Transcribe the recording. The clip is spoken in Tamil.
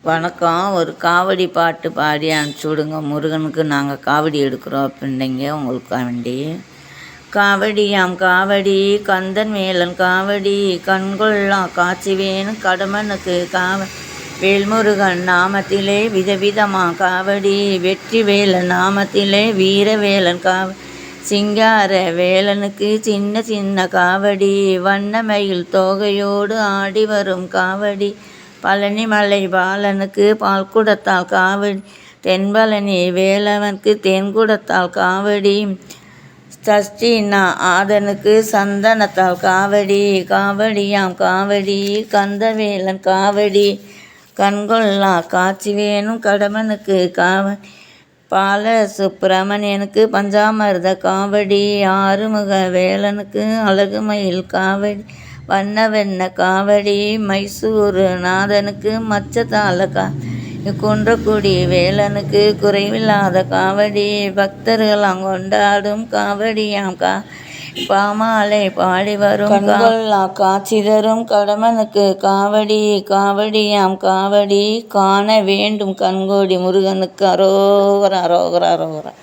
வணக்கம். ஒரு காவடி பாட்டு பாடி அனுப்பிச்சி விடுங்க. முருகனுக்கு நாங்கள் காவடி எடுக்கிறோம் அப்படின்னீங்க. உங்களுக்காக வேண்டி காவடியாம் காவடி கந்தன் மேலன் காவடி கண்கொள்ளா காட்சி வேணும் கடமனுக்கு வேல்முருகன் நாமத்திலே விதவிதமா காவடி வெற்றி வேலன் நாமத்திலே வீரவேலன் சிங்கார வேலனுக்கு சின்ன சின்ன காவடி வண்ணமயில் தோகையோடு ஆடி வரும் காவடி பழனிமலை பாலனுக்கு பால் குடத்தால் காவடி தென்பழனி வேலவனுக்கு தேன் குடத்தால் காவடி சஷ்டினா ஆதனுக்கு சந்தனத்தால் காவடி காவடியாம் காவடி கந்தவேலன் காவடி கண்கொள்ளா காட்சி வேணும் கடமனுக்கு காவடி பால சுப்பிரமணியனுக்கு பஞ்சாமிர்த காவடி ஆறுமுக வேலனுக்கு அழகுமயில் காவடி வண்ண காவடி மைசூரு நாதனுக்கு மச்சத்தால குன்றக்குடி வேலனுக்கு குறைவில்லாத காவடி பக்தர்களாம் கொண்டாடும் காவடியாம் பாமாலை பாடி வரும் கண்கொள்ளா காட்சி தரும் கடமனுக்கு காவடி காவடியாம் காவடி காண வேண்டும் கண்கோடி முருகனுக்கு அரோகரா அரோகரா அரோகரா.